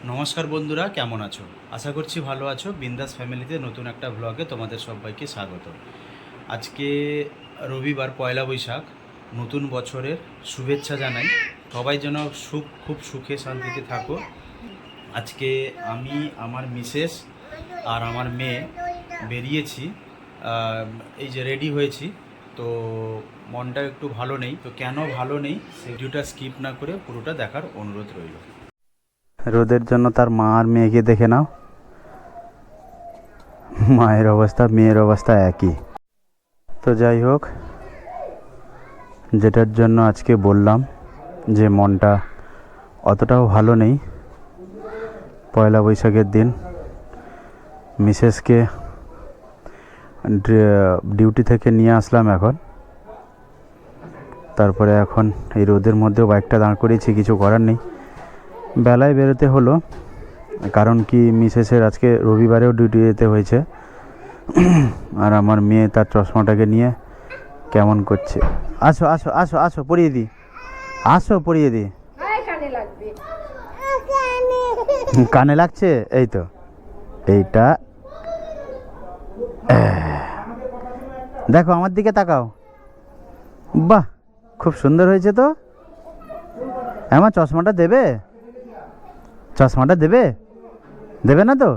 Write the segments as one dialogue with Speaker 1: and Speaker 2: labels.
Speaker 1: নমস্কার বন্ধুরা, কেমন আছো? আশা করছি ভালো আছো। বিন্দাস ফ্যামিলিতে নতুন একটা ব্লগে তোমাদের সবাইকে স্বাগত। আজকে রবিবার, পয়লা বৈশাখ। নতুন বছরের শুভেচ্ছা জানাই। সবাই যেন খুব সুখে শান্তিতে থাকো। আজকে আমি, আমার মিসেস আর আমার মেয়ে বেরিয়েছি। এই যে রেডি হয়েছি। তো মনটা একটু ভালো নেই। তো কেন ভালো নেই, সেই ভিডিওটা স্কিপ না করে পুরোটা দেখার অনুরোধ রইল। রোদের জন্য তার মা আর মেয়েকে দেখে নাও। মায়ের অবস্থা মেয়ের অবস্থা একই। তো যাই হোক, যেটার জন্য আজকে বললাম যে মনটা অতটাও ভালো নেই। পয়লা বৈশাখের দিন মিসেসকে ডিউটি থেকে নিয়ে আসলাম এখন। তারপরে এখন এই রোদের মধ্যেও বাইকটা দাঁড় করিয়েছি, কিছু করার নেই। বেলায় বেরোতে হলো, কারণ কি মিসেসের আজকে রবিবারেও ডিউটি যেতে হয়েছে। আর আমার মেয়ে তার চশমাটাকে নিয়ে কেমন করছে। আসো আসো আসো আসো, পরিয়ে দিই। আসো পরিয়ে দিই। কানে লাগছে? এই তো, এইটা দেখো, আমার দিকে তাকাও। বাহ, খুব সুন্দর হয়েছে তো। আমার চশমাটা দেবে? চশমাটা দেবে? দেবে না তো?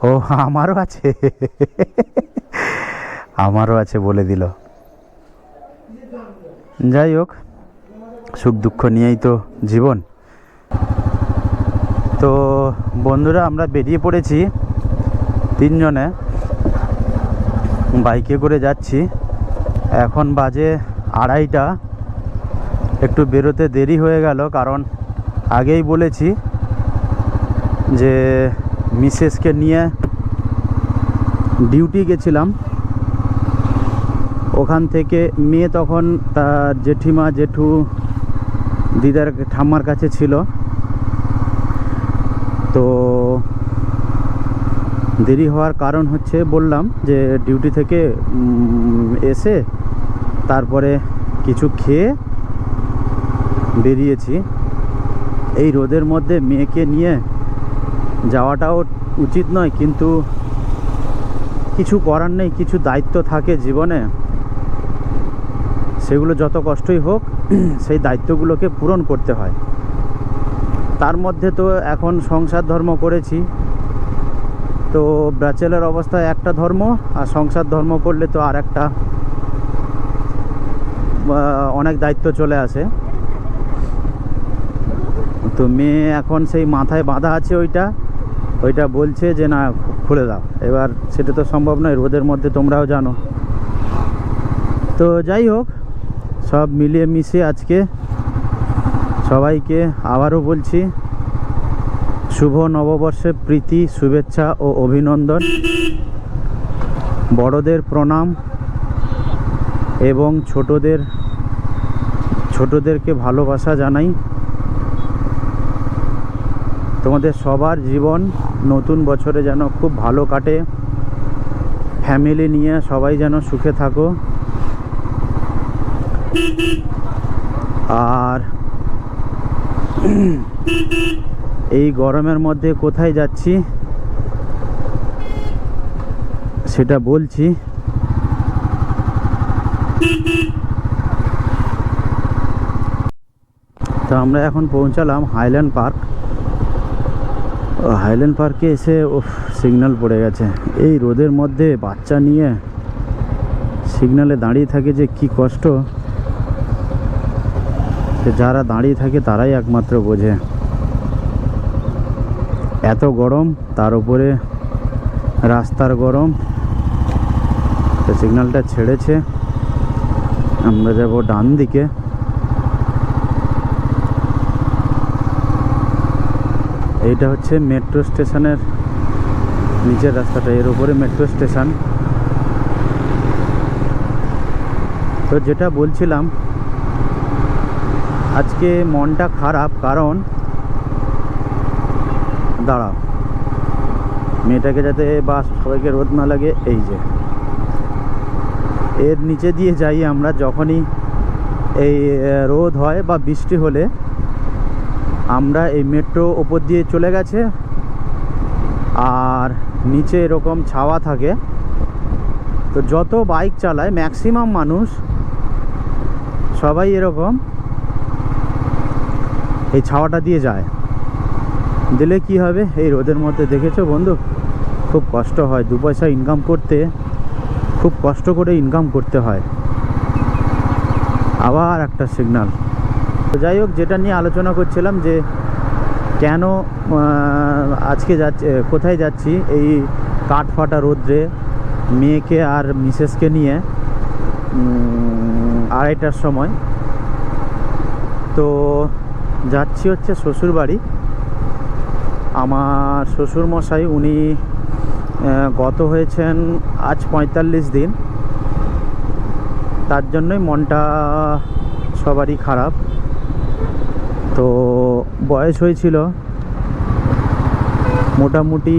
Speaker 1: ও, আমারও আছে। আমারও আছে বলে দিল। যাই হোক, সুখ দুঃখ নিয়েই তো জীবন। তো বন্ধুরা, আমরা বেরিয়ে পড়েছি তিনজনে, বাইকে করে যাচ্ছি। এখন বাজে 2:30। একটু বেরোতে দেরি হয়ে গেল, কারণ আগেই বলেছি যে মিসেসকে নিয়ে ডিউটি গেছিলাম। ওখান থেকে মেয়ে তখন তার জেঠিমা, জেঠু, দিদার ঠাম্মার কাছে ছিল। তো দেরি হওয়ার কারণ হচ্ছে, বললাম যে ডিউটি থেকে এসে তারপরে কিছু খেয়ে বেরিয়েছি। এই রোদের মধ্যে মেয়েকে নিয়ে যাওয়াটাও উচিত নয়, কিন্তু কিছু করার নেই। কিছু দায়িত্ব থাকে জীবনে, সেগুলো যত কষ্টই হোক সেই দায়িত্বগুলোকে পূরণ করতে হয়। তার মধ্যে তো এখন সংসার ধর্ম করেছি, তো ব্যাচেলার অবস্থায় একটা ধর্ম, আর সংসার ধর্ম করলে তো আর একটা অনেক দায়িত্ব চলে আসে। তো মেয়ে এখন সেই মাথায় বাঁধা আছে, ওইটা বলছে যে না, খুলে দাও। এবার সেটা তো সম্ভব নয় রোদের মধ্যে, তোমরাও জানো। তো যাই হোক, সব মিলিয়ে মিশিয়ে আজকে সবাইকে আবারও বলছি শুভ নববর্ষের প্রীতি, শুভেচ্ছা ও অভিনন্দন। বড়দের প্রণাম এবং ছোটদেরকে ভালোবাসা জানাই। তোমাদের সবার জীবন নতুন বছরে যেন খুব ভালো কাটে, ফ্যামিলি নিয়ে সবাই যেন সুখে থাকো। আর এই গরমের মধ্যে কোথায় যাচ্ছি সেটা বলছি। তো আমরা এখন পৌঁছালাম হাইল্যান্ড পার্ক। হাইল্যান্ড পার্কে এসে সিগন্যাল পড়ে গেছে। এই রোদের মধ্যে বাচ্চা নিয়ে সিগন্যালে দাঁড়িয়ে থাকে যে কি কষ্ট, যারা দাঁড়িয়ে থাকে তারাই একমাত্র বোঝে। এত গরম, তার উপরে রাস্তার গরম। তো সিগন্যালটা ছেড়েছে, আমরা যাব ডান দিকে। এইটা হচ্ছে মেট্রো স্টেশনের নিচের রাস্তাটা, এর উপরে মেট্রো স্টেশন। তো যেটা বলছিলাম, আজকে মনটা খারাপ, কারণ দাঁড়াও, মেয়েটাকে যাতে বা সবাইকে রোদ না লাগে, এই যে এর নিচে দিয়ে যাই আমরা। যখনই এই রোদ হয় বা বৃষ্টি হলে আমরা এই মেট্রো ওপর দিয়ে চলে গেছে, আর নিচে এরকম ছাওয়া থাকে। তো যত বাইক চালায় ম্যাক্সিমাম মানুষ সবাই এরকম এই ছাওয়াটা দিয়ে যায়। দিলে কি হবে, এই রোদের মধ্যে দেখেছো বন্ধু, খুব কষ্ট হয়। 2 পয়সা ইনকাম করতে খুব কষ্ট করে ইনকাম করতে হয়। আবার একটা সিগন্যাল। তো যাই হোক, যেটা নিয়ে আলোচনা করছিলাম যে কেন আজকে যাচ্ছি, কোথায় যাচ্ছি এই কাঠ ফাটা রোদ্রে, মেয়েকে আর মিসেসকে নিয়ে 2:30টার সময়। তো যাচ্ছি হচ্ছে শ্বশুরবাড়ি। আমার শ্বশুরমশাই উনি গত হয়েছেন আজ 45 দিন। তার জন্যই মনটা সবারই খারাপ। তো বয়স হয়েছিল মোটামুটি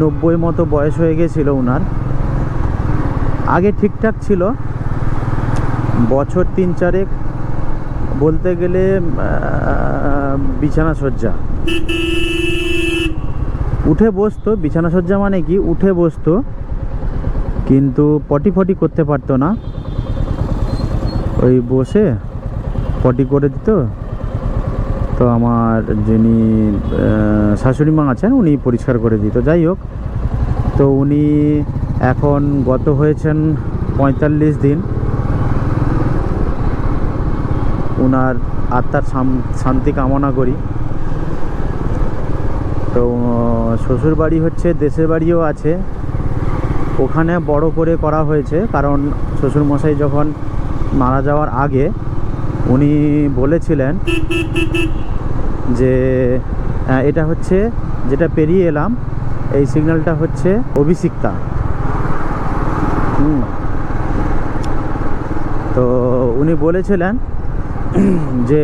Speaker 1: 90 মতো বয়স হয়ে গেছিল ওনার। আগে ঠিকঠাক ছিল, বছর 3-4 বলতে গেলে বিছানা সজ্জা উঠে বসতো। বিছানা সজ্জা মানে কি, উঠে বসতো, কিন্তু পটি ফটি করতে পারতো না। ওই বসে পটি করে দিত। তো আমার যিনি শাশুড়ি মা আছেন উনি পরিষ্কার করে দিত। যাই হোক, তো উনি এখন গত হয়েছেন 45 দিন। ওনার আত্মার শান্তি কামনা করি। তো শ্বশুর বাড়ি হচ্ছে, দেশের বাড়িও আছে, ওখানে বড় করে করা হয়েছে। কারণ শ্বশুরমশাই যখন মারা যাওয়ার আগে উনি বলেছিলেন যে এটা হচ্ছে, যেটা পেরিয়ে এলাম এই সিগন্যালটা হচ্ছে অভিষিক্তা। তো উনি বলেছিলেন যে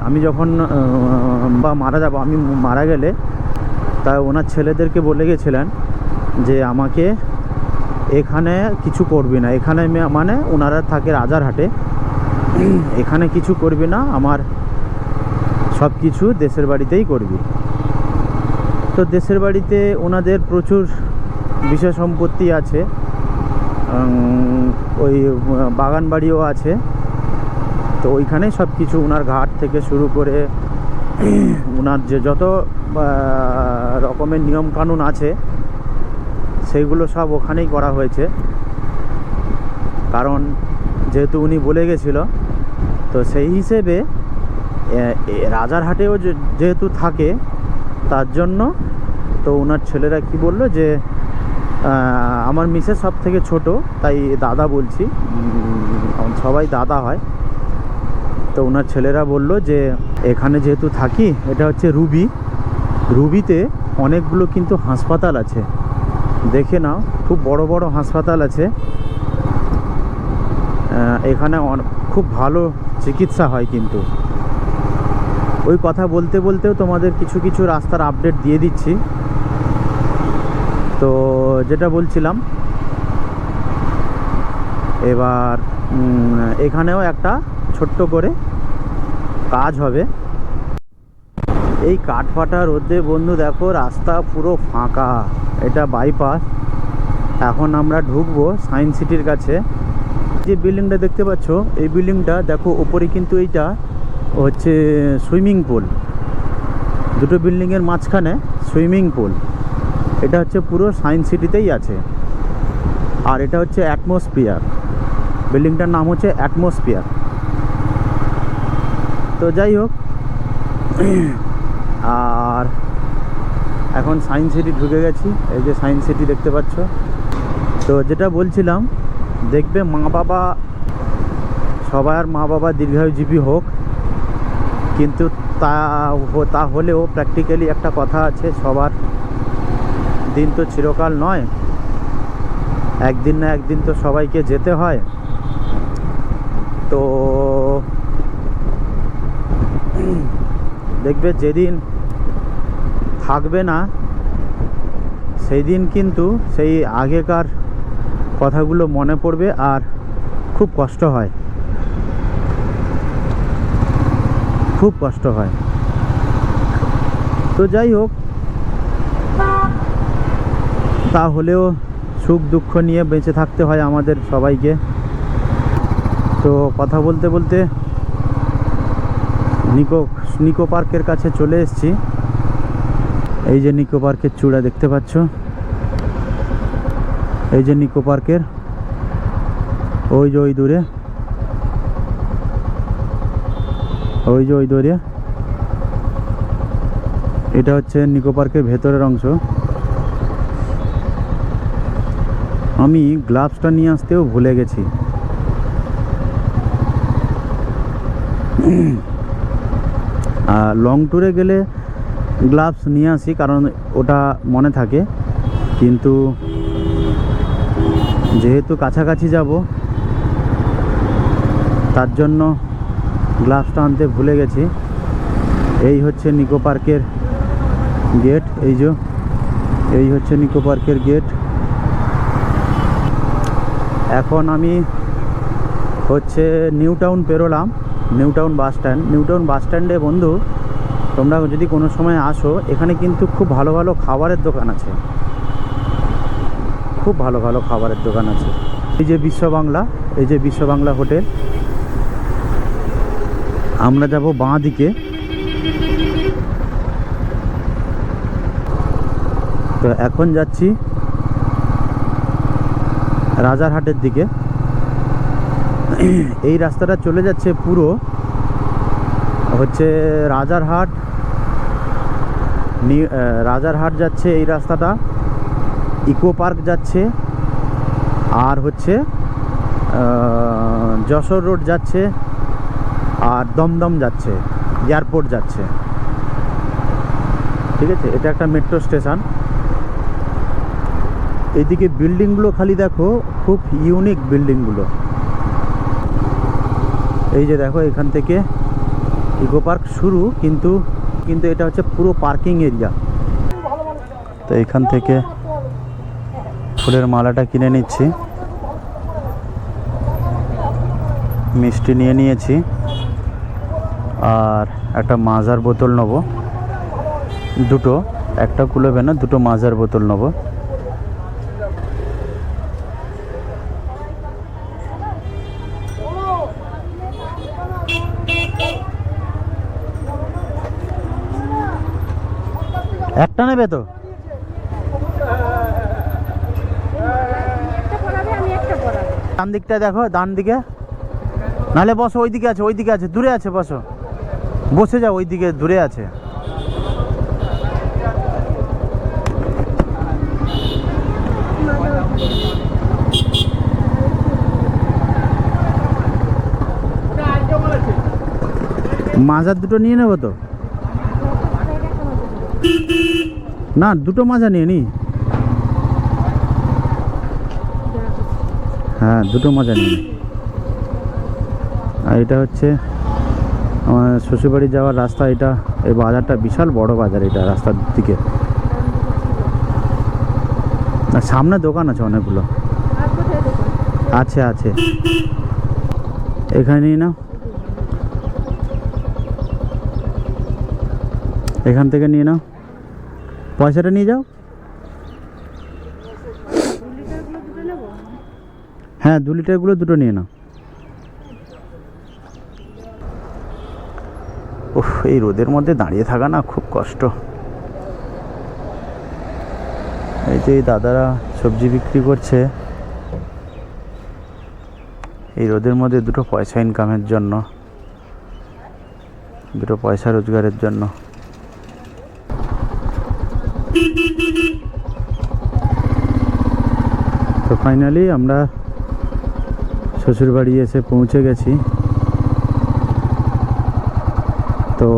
Speaker 1: আমি যখন বা মারা যাব, আমি মারা গেলে তা ওনার ছেলেদেরকে বলে গেছিলেন যে আমাকে এখানে কিছু করবি না। এখানে মানে ওনারা থাকে রাজারহাটে, এখানে কিছু করবি না, আমার সব কিছু দেশের বাড়িতেই করবি। তো দেশের বাড়িতে ওনাদের প্রচুর বিষয় সম্পত্তি আছে, ওই বাগান বাড়িও আছে। তো ওইখানে সব কিছু ওনার ঘাট থেকে শুরু করে ওনার যে যত রকমের নিয়মকানুন আছে সেইগুলো সব ওখানেই করা হয়েছে। কারণ যেহেতু উনি বলে গেছিল, তো সেই হিসেবে রাজারহাটেও যেহেতু থাকে তার জন্য তো ওনার ছেলেরা কি বললো যে আমার মিসেস সব থেকে ছোট, তাই দাদা বলছি, সবাই দাদা হয়। তো ওনার ছেলেরা বলল যে এখানে যেহেতু থাকি, এটা হচ্ছে রুবিতে অনেকগুলো কিন্তু হাসপাতাল আছে, দেখে নাও, খুব বড় বড় হাসপাতাল আছে। এখানে খুব ভালো চিকিৎসা হয়। কিন্তু ওই কথা বলতে বলতেও তোমাদের কিছু কিছু রাস্তার আপডেট দিয়ে দিচ্ছি। তো যেটা বলছিলাম, এবার এখানেও একটা ছোট্ট করে কাজ হবে। এই কাঠফাটা রোদে বন্ধু দেখো রাস্তা পুরো ফাঁকা, এটা বাইপাস। এখন আমরা ঢুকবো সায়েন্স সিটির কাছে। যে বিল্ডিংটা দেখতে পাচ্ছ, এই বিল্ডিংটা দেখো ওপরে কিন্তু এইটা হচ্ছে সুইমিং পুল। দুটো বিল্ডিংয়ের মাঝখানে সুইমিং পুল। এটা হচ্ছে পুরো সায়েন্স সিটিতেই আছে। আর এটা হচ্ছে অ্যাটমসফিয়ার, বিল্ডিংটার নাম হচ্ছে অ্যাটমসফিয়ার। তো যাই হোক, আর এখন সায়েন্স সিটি ঢুকে গেছি। এই যে সায়েন্স সিটি দেখতে পাচ্ছ। তো যেটা বলছিলাম, দেখবে মা বাবা, সবার মা বাবা দীর্ঘায়ুজীবী হোক, কিন্তু তা হলেও প্র্যাকটিক্যালি একটা কথা আছে, সবার দিন তো চিরকাল নয়, একদিন না একদিন তো সবাইকে যেতে হয়। তো দেখবে যেদিন থাকবে না সেই দিন কিন্তু সেই আগেকার কথাগুলো মনে পড়বে, আর খুব কষ্ট হয়, খুব কষ্ট হয়। তো যাই হোক, তাহলেও সুখ দুঃখ নিয়ে বেঁচে থাকতে হয় আমাদের সবাইকে। তো কথা বলতে বলতে নিকো পার্কের কাছে চলে এসেছি। এই যে নিকো পার্কের চূড়া দেখতে পাচ্ছ, এই যে নিকো পার্কের ওই যে ওই দূরে, ওই যে ওই দূরে, এটা হচ্ছে নিকো পার্কের ভেতরের অংশ। আমি গ্লাভসটা নিয়ে আসতেও ভুলে গেছি। আর লং ট্যুরে গেলে গ্লাভস নিয়ে আসি, কারণ ওটা মনে থাকে, কিন্তু যেহেতু কাছাকাছি যাব তার জন্য গ্লাভসটা আনতে ভুলে গেছি। এই হচ্ছে নিকো পার্কের গেট, এই হচ্ছে নিকো পার্কের গেট। এখন আমি হচ্ছে নিউ টাউন পেরোলাম, New Town bus stand. New Town bus স্ট্যান্ডে বন্ধু, তোমরা যদি কোনো সময় আসো, এখানে কিন্তু খুব ভালো ভালো খাবারের দোকান আছে, খুব ভালো ভালো খাবারের দোকান আছে। এই যে বিশ্ব বাংলা, এই যে বিশ্ব বাংলা হোটেল। আমরা যাব বাঁ দিকে। তো এখন যাচ্ছি রাজারহাটের দিকে। এই রাস্তাটা চলে যাচ্ছে পুরো হচ্ছে রাজারহাট যাচ্ছে এই রাস্তাটা, ইকো পার্ক যাচ্ছে, আর হচ্ছে যশোর রোড যাচ্ছে, আর দমদম যাচ্ছে, এয়ারপোর্ট যাচ্ছে। ঠিক আছে, এটা একটা মেট্রো স্টেশন। এইদিকে বিল্ডিংগুলো খালি দেখো, খুব ইউনিক বিল্ডিংগুলো। এই যে দেখো, এখান থেকে ইকো পার্ক শুরু, কিন্তু এটা হচ্ছে পুরো পার্কিং এরিয়া। তো এখান থেকে ফুলের মালাটা কিনে নিচ্ছি, মিষ্টি নিয়ে নিয়েছি, আর একটা মাজার বোতল নেবো, দুটো, একটা কুলোবে না, দুটো মাজার বোতল নেবো। একটা নেবে তো? ডান দিকটা দেখো, ডান দিকে, নাহলে বসো, ওইদিকে আছে, ওইদিকে আছে, দূরে আছে, বসো, বসে যাও, ওইদিকে দূরে আছে। মাজার দুটো নিয়ে নেবো তো? না, দুটো মাজা নিয়ে নি। হ্যাঁ, দুটো মাজা নিয়ে। আর এটা হচ্ছে আমার শ্বশুরবাড়ি যাওয়ার রাস্তা। এটা, এই বাজারটা বিশাল বড় বাজার, এটা রাস্তার দিকে। আর সামনে দোকান আছে অনেকগুলো। আছে, এখানে নিয়ে নাও, এখান থেকে নিয়ে নাও, পয়সাটা নিয়ে যাও। হ্যাঁ, 2 লিটারগুলো দুটো নিয়ে নাও। উফ, এই রোদের মধ্যে দাঁড়িয়ে থাকা না খুব কষ্ট। এই যে এই দাদারা সবজি বিক্রি করছে, এই রোদের মধ্যে দুটো পয়সা ইনকামের জন্য, দুটো পয়সা রোজগারের জন্য। তো ফাইনালি আমরা শ্বশুরবাড়ি এসে পৌঁছে গেছি। তো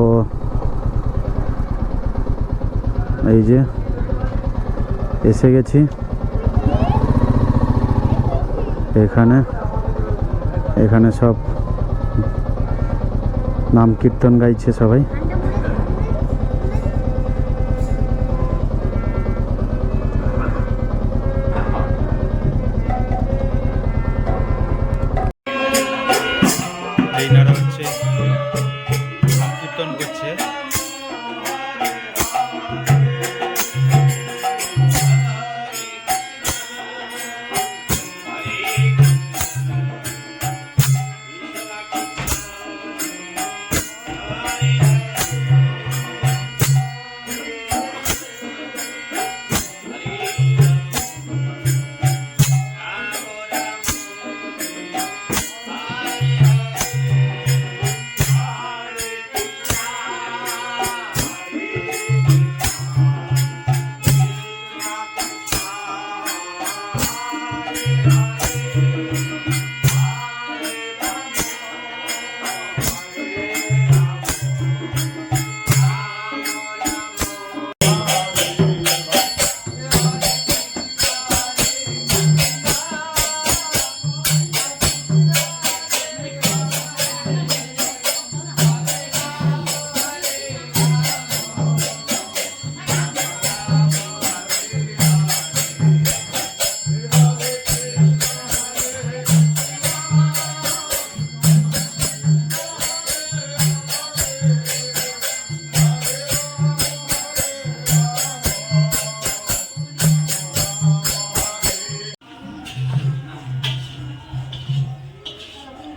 Speaker 1: এই যে এসে গেছি, এখানে সব নাম কীর্তন গাইছে সবাই। এইনারা হচ্ছে নাম কীর্তন করছে।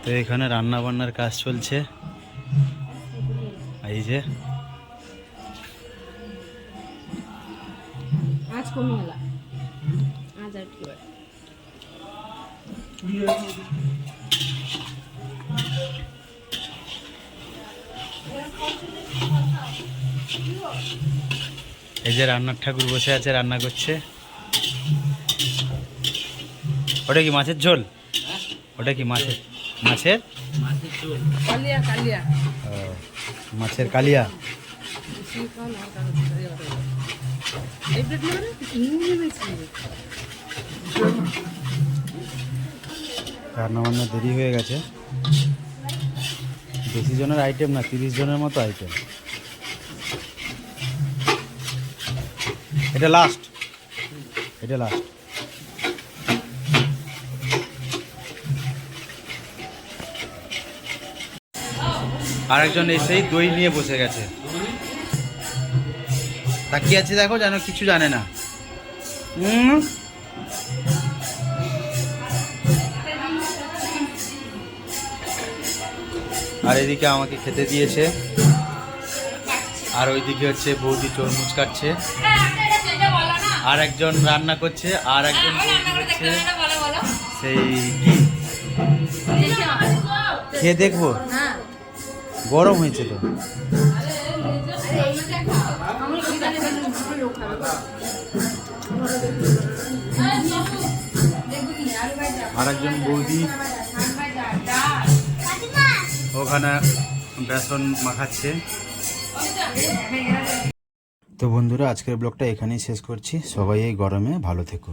Speaker 1: তো এখানে রান্না বান্নার কাজ চলছে। এই যে
Speaker 2: আজ কোন মেলা? আজ আর কি বার?
Speaker 1: এই যে রান্নার ঠাকুর বসে আছে, রান্না করছে। ওটা কি মাছের ঝোল? ওটা কি মাছের মাছের
Speaker 2: কালিয়া কালিয়া
Speaker 1: ও, মাছের কালিয়া।
Speaker 2: এই প্লেট নেবে না? ইংলিশ বেশি
Speaker 1: রান্না বান্না দেরি হয়ে গেছে। বেশি জনের আইটেম না, 30 জনের মতো আইটেম। এটা লাস্ট, এটা লাস্ট। আরেকজন এসেই দই নিয়ে বসে গেছে, তাকিয়ে আছে দেখো, যেন কিছু জানে না। আর এদিকে আমাকে খেতে দিয়েছে, আর ওইদিকে হচ্ছে বৌদি তরমুজ কাটছে, আর একজন রান্না করছে, আর একজন বৌদি হচ্ছে সেই কি খেয়ে দেখবো। গরম হয়েছে তো। আর একজন বৌদি ওখানে বেসন মাখাচ্ছে। তো বন্ধুরা, আজকের ব্লগটা এখানেই শেষ করছি। সবাই এই গরমে ভালো থেকো।